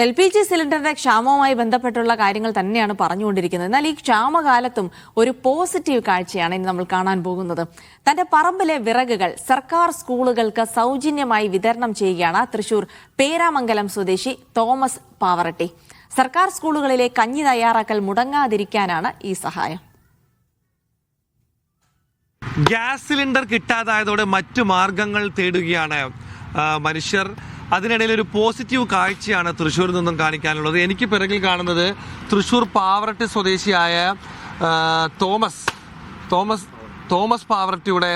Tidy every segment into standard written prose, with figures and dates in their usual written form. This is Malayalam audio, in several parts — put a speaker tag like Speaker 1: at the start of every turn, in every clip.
Speaker 1: LPG സിലിണ്ടറിന്റെ ക്ഷാമവുമായി ബന്ധപ്പെട്ടുള്ള കാര്യങ്ങൾ തന്നെയാണ് പറഞ്ഞുകൊണ്ടിരിക്കുന്നത്. എന്നാൽ ഈ ക്ഷാമകാലത്തും ഒരു പോസിറ്റീവ് കാഴ്ചയാണ് ഇനി നമ്മൾ കാണാൻ പോകുന്നത്. തന്റെ പറമ്പിലെ വിറകുകൾ സർക്കാർ സ്കൂളുകൾക്ക് സൗജന്യമായി വിതരണം ചെയ്യുകയാണ് തൃശൂർ പേരാമംഗലം സ്വദേശി തോമസ് പാവറട്ടി. സർക്കാർ സ്കൂളുകളിലെ കഞ്ഞി തയ്യാറാക്കൽ മുടങ്ങാതിരിക്കാനാണ് ഈ സഹായം.
Speaker 2: ഗ്യാസ് സിലിണ്ടർ കിട്ടാതായതോടെ മറ്റു മാർഗങ്ങൾ തേടുകയാണ് മനുഷ്യർ. അതിനിടയിൽ ഒരു പോസിറ്റീവ് കാഴ്ചയാണ് തൃശ്ശൂരിൽ നിന്നും കാണിക്കാനുള്ളത്. എനിക്ക് പിറകിൽ കാണുന്നത് തൃശ്ശൂർ പാവറട്ടി സ്വദേശിയായ തോമസ് പാവറട്ടിയുടെ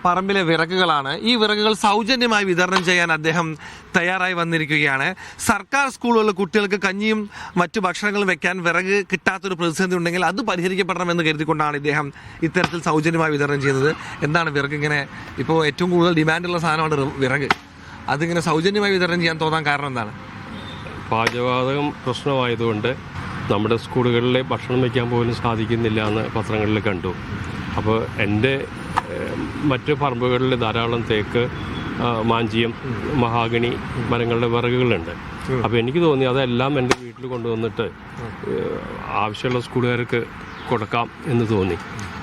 Speaker 2: പറമ്പിലെ വിറകുകളാണ്. ഈ വിറകുകൾ സൗജന്യമായി വിതരണം ചെയ്യാൻ അദ്ദേഹം തയ്യാറായി വന്നിരിക്കുകയാണ്. സർക്കാർ സ്കൂളുകളിൽ കുട്ടികൾക്ക് കഞ്ഞിയും മറ്റു ഭക്ഷണങ്ങളും വെക്കാൻ വിറക് കിട്ടാത്തൊരു പ്രതിസന്ധി ഉണ്ടെങ്കിൽ അത് പരിഹരിക്കപ്പെടണമെന്ന് കരുതിക്കൊണ്ടാണ് ഇദ്ദേഹം ഇത്തരത്തിൽ സൗജന്യമായി വിതരണം ചെയ്യുന്നത്. എന്താണ് വിറക് ഇങ്ങനെ ഇപ്പോൾ ഏറ്റവും കൂടുതൽ ഡിമാൻഡുള്ള സാധനമാണ് വിറക്, അതിങ്ങനെ സൗജന്യമായി വിതരണം ചെയ്യാൻ തോന്നാൻ കാരണം എന്താണ്?
Speaker 3: പാചകവാതകം പ്രശ്നമായതുകൊണ്ട് നമ്മുടെ സ്കൂളുകളിൽ ഭക്ഷണം വയ്ക്കാൻ പോലും സാധിക്കുന്നില്ല എന്ന് പത്രങ്ങളിൽ കണ്ടു. അപ്പോൾ എൻ്റെ മറ്റ് പറമ്പുകളിൽ ധാരാളം തേക്ക്, മാഞ്ചിയം, മഹാഗണി മരങ്ങളുടെ വിറകുകളുണ്ട്. അപ്പോൾ എനിക്ക് തോന്നി അതെല്ലാം എൻ്റെ വീട്ടിൽ കൊണ്ടുവന്നിട്ട് ആവശ്യമുള്ള സ്കൂളുകാർക്ക് കൊടുക്കാം എന്ന് തോന്നി.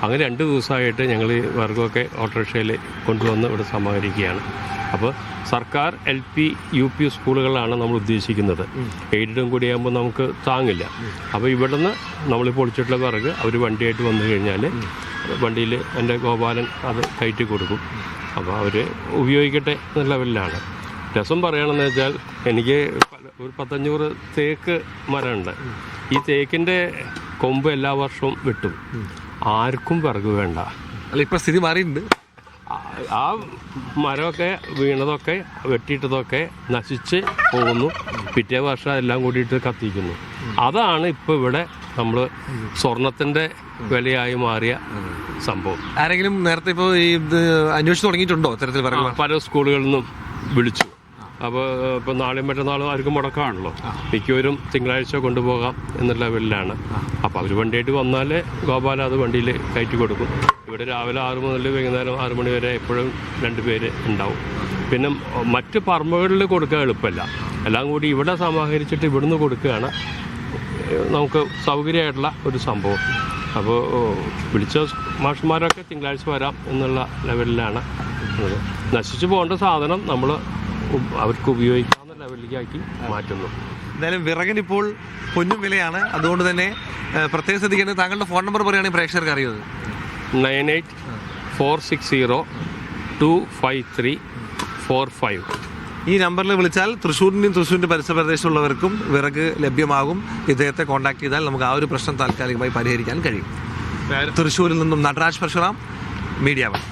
Speaker 3: അങ്ങനെ 2 ദിവസമായിട്ട് ഞങ്ങൾ ഈ വിറകൊക്കെ ഓട്ടോറിക്ഷയിൽ കൊണ്ടുവന്ന് ഇവിടെ സമാഹരിക്കുകയാണ്. അപ്പോൾ സർക്കാർ LP UP സ്കൂളുകളാണ് നമ്മൾ ഉദ്ദേശിക്കുന്നത്. എയ്ഡും കൂടിയാകുമ്പോൾ നമുക്ക് താങ്ങില്ല. അപ്പോൾ ഇവിടുന്ന് നമ്മൾ പൊളിച്ചിട്ടുള്ള വിറക് അവർ വണ്ടിയായിട്ട് വന്നു കഴിഞ്ഞാൽ വണ്ടിയിൽ എൻ്റെ ഗോപാലൻ അത് കയറ്റി കൊടുക്കും. അപ്പോൾ അവർ ഉപയോഗിക്കട്ടെ എന്ന ലെവലിലാണ്. രസം പറയുകയാണെന്ന് വെച്ചാൽ എനിക്ക് ഒരു 1500 തേക്ക് മരമുണ്ട്. ഈ തേക്കിൻ്റെ കൊമ്പ് എല്ലാ വർഷവും വെട്ടും. ആർക്കും വിറക് വേണ്ട.
Speaker 2: അല്ല, ഇപ്പോൾ സ്ഥിതി മാറിയിട്ടുണ്ട്.
Speaker 3: ആ മരമൊക്കെ വീണതൊക്കെ വെട്ടിയിട്ടതൊക്കെ നശിച്ച് പോകുന്നു. പിറ്റേ വർഷം എല്ലാം കൂടിയിട്ട് കത്തിക്കുന്നു. അതാണ് ഇപ്പോൾ ഇവിടെ നമ്മൾ സ്വർണത്തിൻ്റെ വിലയായി മാറിയ സംഭവം.
Speaker 2: ആരെങ്കിലും നേരത്തെ ഇപ്പോൾ ഈ അന്വേഷിച്ച് തുടങ്ങിയിട്ടുണ്ടോ ഇത്തരത്തിൽ?
Speaker 3: പല സ്കൂളുകളിൽ നിന്നും വിളിച്ചു. അപ്പോൾ ഇപ്പോൾ നാളെയും മറ്റന്നാളും ആർക്കും മുടക്കമാണല്ലോ. മിക്കവരും തിങ്കളാഴ്ച കൊണ്ടുപോകാം എന്നുള്ള ലെവലിലാണ്. അപ്പോൾ അവർ വണ്ടിയായിട്ട് വന്നാൽ ഗോപാല അത് വണ്ടിയിൽ കയറ്റി കൊടുക്കും. ഇവിടെ രാവിലെ 6 മുതൽ വൈകുന്നേരം 6 മണി വരെ എപ്പോഴും 2 പേര് ഉണ്ടാവും. പിന്നെ മറ്റ് പറമ്പുകളിൽ കൊടുക്കാൻ എളുപ്പമല്ല. എല്ലാം കൂടി ഇവിടെ സമാഹരിച്ചിട്ട് ഇവിടുന്ന് കൊടുക്കുകയാണ് നമുക്ക് സൗകര്യമായിട്ടുള്ള ഒരു സംഭവം. അപ്പോൾ വിളിച്ച മാഷന്മാരൊക്കെ തിങ്കളാഴ്ച വരാം എന്നുള്ള ലെവലിലാണ്. നശിച്ചു പോകേണ്ട സാധനം നമ്മൾ അവർക്ക് ഉപയോഗിക്കാവുന്ന ലെവലിലേക്കാക്കി മാറ്റുന്നു.
Speaker 2: എന്തായാലും വിറകിനിപ്പോൾ പൊന്നും വിലയാണ്. അതുകൊണ്ട് തന്നെ പ്രത്യേകം ശ്രദ്ധിക്കേണ്ടത്. താങ്കളുടെ ഫോൺ നമ്പർ പറയുകയാണെങ്കിൽ പ്രേക്ഷകർക്ക് അറിയുന്നത്
Speaker 3: 9846025345.
Speaker 2: ഈ നമ്പറിൽ വിളിച്ചാൽ തൃശ്ശൂരിൻ്റെ പരിസര പ്രദേശത്തുള്ളവർക്കും വിറക് ലഭ്യമാകും. ഇദ്ദേഹത്തെ കോൺടാക്ട് ചെയ്താൽ നമുക്ക് ആ ഒരു പ്രശ്നം താൽക്കാലികമായി പരിഹരിക്കാൻ കഴിയും. തൃശ്ശൂരിൽ നിന്നും നടരാജ് പരശുറാം, മീഡിയ 1.